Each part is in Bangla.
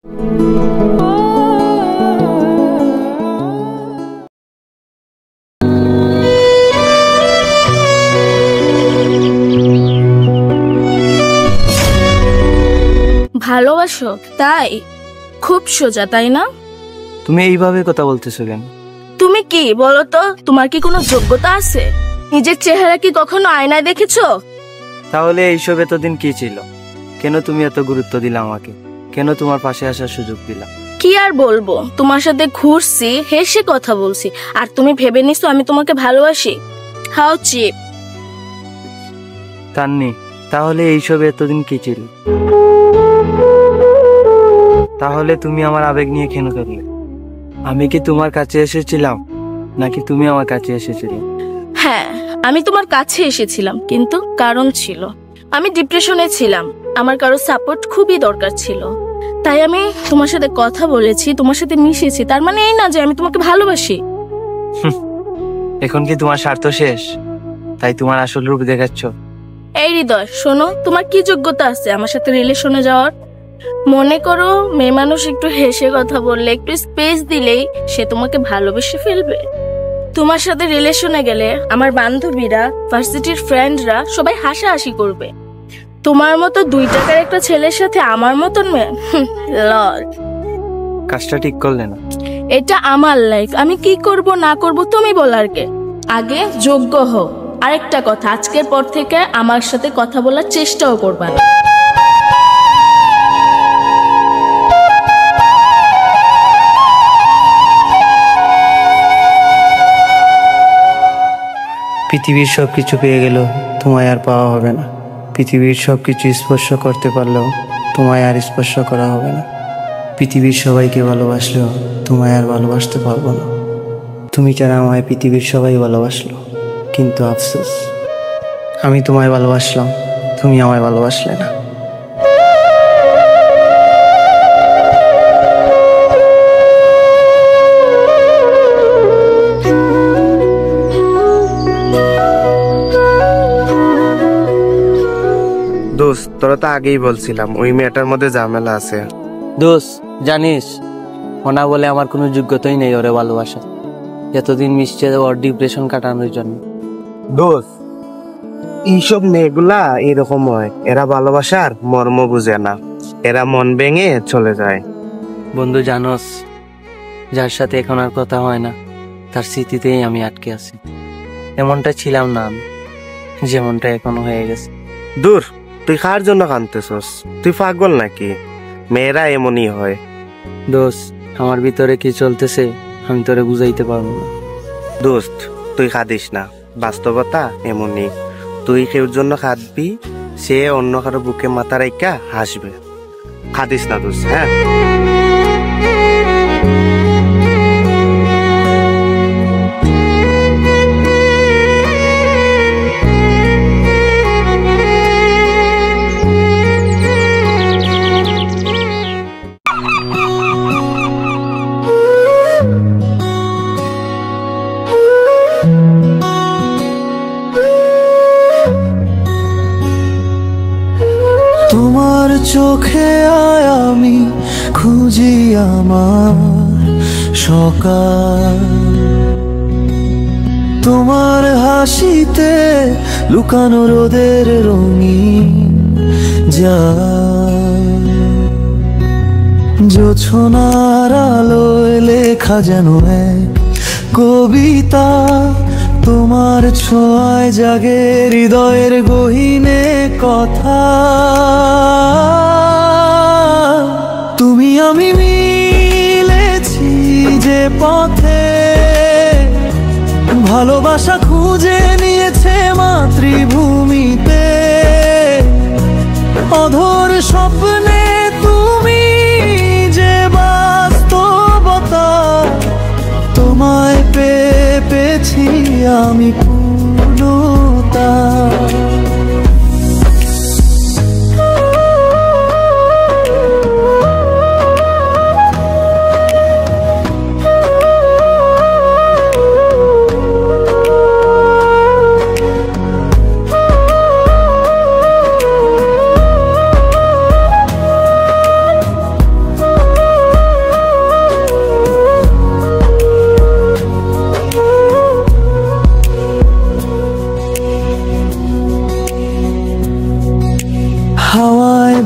ভালোবাসো তাই? খুব সোজা তাই না? তুমি এইভাবে কথা বলতেছো কেন? তুমি কি বলো তো, তোমার কি কোনো যোগ্যতা আছে? নিজের চেহারা কি কখনো আয়নায় দেখেছো? তাহলে এইসব এতদিন কি ছিল? কেন তুমি এত গুরুত্ব দিলা আমাকে? কেন তোমার পাশে আসার সুযোগ দিলা? কি আর বলবো, তোমার সাথে ঘুরছি, হেসে কথা বলছি, আর তুমি ভেবে নিছো আমি তোমাকে ভালোবাসি? How chip. তান্নি, তাহলে এইসব এতদিন কি ছিল? তাহলে তুমি আমার আবেগ নিয়ে কেন করলে? আমি কি তোমার কাছে এসেছিলাম নাকি তুমি আমার কাছে এসেছিলে? হ্যাঁ, আমি তোমার কাছে এসেছিলাম, কিন্তু কারণ ছিল। আমি ডিপ্রেশনে ছিলাম, আমার কারো সাপোর্ট খুবই দরকার ছিল। তাই আমি তোমার সাথে কথা বলেছি, তোমার সাথে মিশেছি, তার মানে এই না যে আমি তোমাকে ভালোবাসি। এখন কি তোমার স্বার্থ শেষ তাই তোমার আসল রূপ দেখাচ্ছ? এই হৃদয়, শোনো, তোমার কি যোগ্যতা আছে আমার সাথে রিলেশনে যাওয়ার? মনে করো মেয়ে মানুষ একটু হেসে কথা বললে, একটু স্পেস দিলেই সে তোমাকে ভালোবেসে ফেলবে। তোমার সাথে রিলেশনে গেলে আমার বান্ধবীরা, ভার্সিটির ফ্রেন্ডরা সবাই হাসাহাসি করবে। তোমার মতো 2 টাকার একটা ছেলের সাথে আমার মতন মেয়ে, লল। কাজটা ঠিক করলে না। এটা আমার লাইফ, আমি কি করব না করব তুমি বলার কে? আগে যোগ্য হও। আরেকটা কথা, আজকের পর থেকে আমার সাথে কথা বলার চেষ্টাও করবা না। পৃথিবীর সবকিছু পেয়ে গেল তোমায় আর পাওয়া হবে না। পৃথিবীর সবকিছু স্পর্শ করতে পারলেও তোমায় আর স্পর্শ করা হবে না। পৃথিবীর সবাইকে ভালোবাসলেও তোমায় আর ভালোবাসতে পারবো না। তুমি ছাড়া আমায় পৃথিবীর সবাই ভালোবাসলো, কিন্তু আফসোস, আমি তোমায় ভালোবাসলাম, তুমি আমায় ভালোবাসলে না। দোস্ত, তোরা তো আগেই বলছিলাম ওই মেয়েটার মধ্যে ঝামেলা আছে। দোষ, জানিস ওনা বলে আমার কোনো যোগ্যতাই নেই ওরে ভালোবাসা। এতদিন মিশছে ওর ডিপ্রেশন কাটানোর জন্য। দোস্ত, এইসব মেয়েগুলা এরকম হয়, এরা ভালোবাসার মর্ম বুঝে না, এরা মন ভেঙে চলে যায়। বন্ধু জানোস, যার সাথে এখন আর কথা হয় না তার স্মৃতিতেই আমি আটকে আছি। এমনটা ছিলাম না আমি, যেমনটা এখন হয়ে গেছে। দূর, তুই কার জন্য কাঁদতেছস? তুই পাগল নাকি? মেয়েরা এমনই হয়। দোষ, আমার ভিতরে কি চলতেছে আমি তোরে বুঝাইতে পারবো না। দোস্ত, তুই কাঁদিস না, বাস্তবতা এমনই। তুই কেউর জন্য কাঁদবি, সে অন্য কারো বুকে মাথা রাইখা হাসবে। কাঁদিস না দোস্ত, হ্যাঁ? তোমার চোখে আয় আমি খুঁজি আমার সকাল, তোমার হাসিতে লুকানো রোদের রঙিন জাল, জোছনার আলোয় লেখা যেন এক কবিতা, তোমার ছোঁয়ায় জাগে হৃদয়ের গহীনে কথা। তুমি আমি মিলেছি যে পথে, ভালোবাসা খুঁজে নিয়েছে মাতৃভূমিতে, অধর স্বপ্নে তুমি যে বাস্তবতা, তোমায় পেয়েছি আমি পূর্ণতা।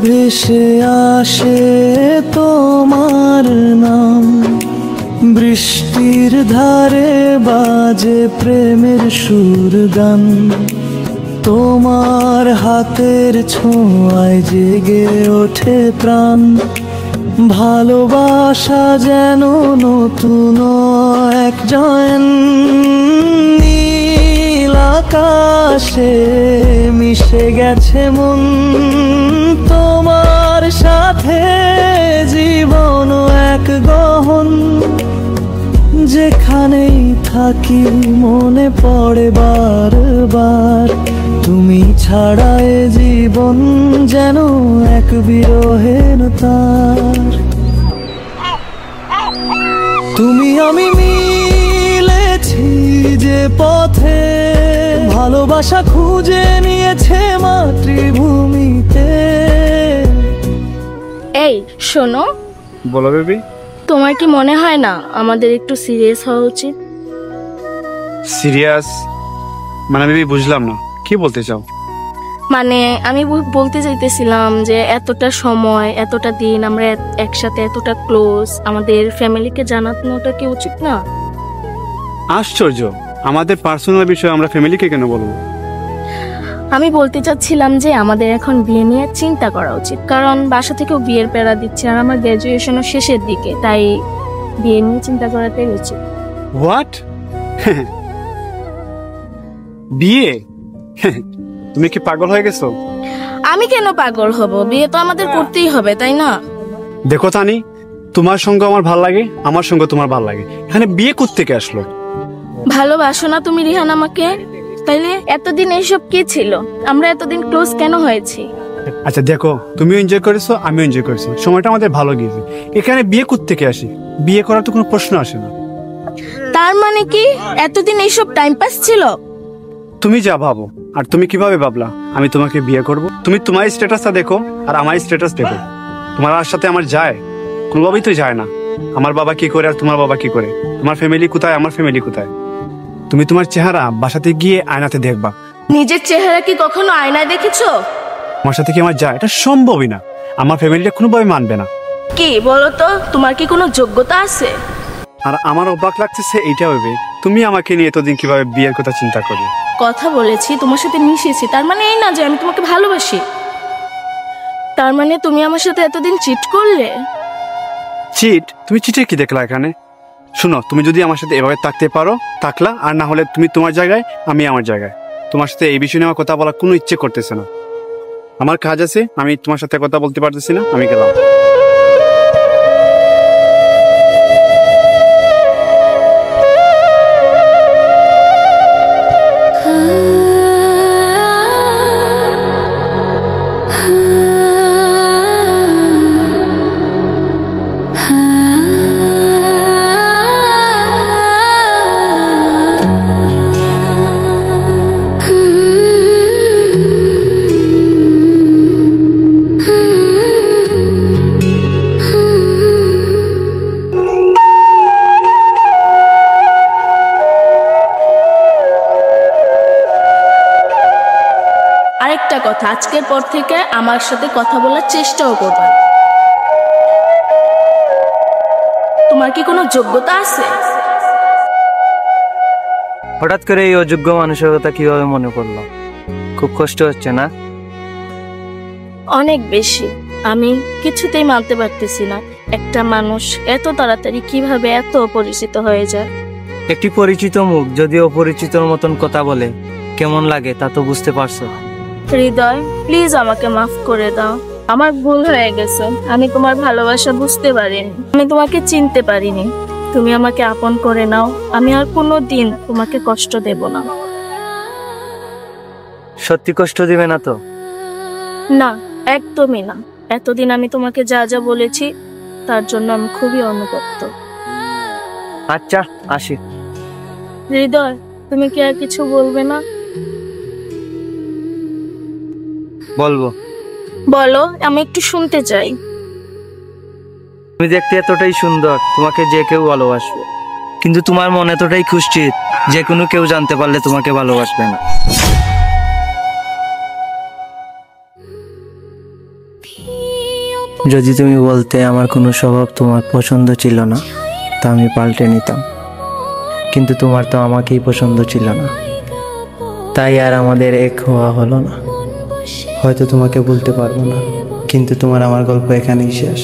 ভেসে আসে তোমার নাম, বৃষ্টির ধারে বাজে প্রেমের সুর গান, তোমার হাতের ছোঁয়ায় জেগে ওঠে প্রাণ। ভালোবাসা যেন নতুন এক জয়ন, নীল আকাশে মিশে গেছে মন, তোমার সাথে জীবন এক গহন। যেখানেই থাকি মনে পড়ে বারবার, তুমি ছাড়া এ জীবন যেন এক বিরহের তার। তুমি আমি মিলেছি যে পথে, ভালোবাসা খুঁজে নিয়েছে মাতৃভূমিতে। এই শোনো, বলো বেবি। তোমার কি মনে হয় না আমাদের একটু সিরিয়াস হওয়া উচিত? সিরিয়াস মানে বেবি বুঝলাম না, কি বলতে চাও? মানে আমি বলতে চাইতেছিলাম যে এতটা সময় এতটা দিন আমরা একসাথে এতটা ক্লোজ, আমাদের ফ্যামিলিকে জানানোটা কি উচিত না? আশ্চর্য, আমাদের পার্সোনাল বিষয় আমরা ফ্যামিলিকে কেন বলবো? আমি বলতে চাচ্ছিলাম যে আমাদের এখন বিয়ে নিয়ে চিন্তা করা উচিত, কারণ বাসা থেকেও বিয়ের প্যারা দিচ্ছে আর আমার গ্র্যাজুয়েশনও শেষের দিকে, তাই বিয়ে নিয়ে চিন্তা করাটাই উচিত। হোয়াট? বিয়ে? তুমি কি পাগল হয়ে গেছো? আমি কেন পাগল হব? বিয়ে তো আমাদের করতেই হবে, তাই না? দেখো তানি, তোমার সঙ্গে আমার ভাল লাগে, আমার সঙ্গে তোমার ভাল লাগে, এখানে বিয়ে কোত্থেকে আসলো? ভালোবাসো না তুমি রিহান আমাকে? তাইলে এতদিন এইসব কি ছিল? আমরা এতদিন ক্লোজ কেন হয়েছি? আচ্ছা দেখো, তুমিও এনজয় করেছো, আমিও এনজয় করেছি, সময়টা আমাদের ভালো গিয়েছে। এখানে বিয়ে কোত্থেকে আসে? বিয়ে করার তো কোনো প্রশ্ন আসে না। তার মানে কি এতদিন এইসব টাইম পাস ছিল? তুমি যা ভাবো, আর তুমি কিভাবে ভাবলা আমি তোমাকে বিয়ে করব? তুমি তোমার স্ট্যাটাসটা দেখো আর আমার স্ট্যাটাস দেখো, তোমার আর সাথে আমার যায়? কোনোভাবেই তো যায় না। আমার বাবা কি করে আর তোমার বাবা কি করে, তোমার ফ্যামিলি কোথায় আমার ফ্যামিলি কোথায়। তুমি তোমার চেহারা বাসাতে গিয়ে আয়নাতে দেখবা। নিজের চেহারা কি কখনো আয়নায় দেখেছো? আমার সাথে কি আমার যায়? এটা সম্ভবই না, আমার ফ্যামিলিটা কোনোভাবে মানবে না। কি বলো তো, তোমার কি কোনো যোগ্যতা আছে? আর আমার অবাক লাগতেছে এইটা ভেবে তুমি আমাকে নিয়ে এতদিন কিভাবে বিয়ের কথা চিন্তা করি। কথা বলেছি, তোমার সাথে মিশেছি, তার মানে এই না যে আমি তোমাকে ভালোবাসি। তার মানে তুমি আমার সাথে এতদিন চিট করলে? চিট? তুমি চিটে কি দেখলা এখানে? শুনো, তুমি যদি আমার সাথে এভাবে থাকতে পারো থাকলা, আর না হলে তুমি তোমার জায়গায় আমি আমার জায়গায়। তোমার সাথে এই বিষয় নিয়ে আমার কথা বলার কোনো ইচ্ছে করতেছে না। আমার কাজ আছে, আমি তোমার সাথে কথা বলতে পারতেছি না, আমি গেলাম। আরেকটা কথা, আজকের পর থেকে আমার সাথে কথা বলার চেষ্টাও করবে না। তোমার কি কোনো যোগ্যতা আছে? হঠাৎ করে এই অযোগ্য মানুষের কথা কিভাবে মনে পড়লো? খুব কষ্ট হচ্ছে না? অনেক বেশি। আমি কিছুতেই মানতে পারতেছি না একটা মানুষ এত তাড়াতাড়ি কিভাবে এত অপরিচিত হয়ে যায়। একটি পরিচিত মুখ যদি অপরিচিতর মতন কথা বলে কেমন লাগে তা তো বুঝতে পারছো। হৃদয়, প্লিজ আমাকে মাফ করে দাও। আমার ভুল হয়ে গেছে, আমি তোমার ভালোবাসা বুঝতে পারিনি, আমি তোমাকে চিনতে পারিনি। তুমি আমাকে আপন করে নাও, আমি আর কোনো দিন তোমাকে কষ্ট দেব না। সত্যি কষ্ট দিবে না তো? না, একদমই না। এতদিন আমি তোমাকে যা যা বলেছি তার জন্য আমি খুবই অনুতপ্ত। আচ্ছা আসি। হৃদয়, তুমি কি আর কিছু বলবে না? বলবো। বলো, আমি একটু শুনতে চাই। তুমি দেখতে এতটাই সুন্দর, তোমাকে যে কেউ ভালোবাসবে, কিন্তু তোমার মন এতটাই খুশচিত যে কোনো কেউ জানতে পারলে তোমাকে ভালোবাসবে না। যদি তুমি বলতে আমার কোনো স্বভাব তোমার পছন্দ ছিল না, তা আমি পাল্টে নিতাম। কিন্তু তোমার তো আমাকেই পছন্দ ছিল না, তাই আর আমাদের এক হওয়া হলো না। হয়তো তোমাকে বলতে পারবো না, কিন্তু তোমার আমার গল্প এখানেই শেষ।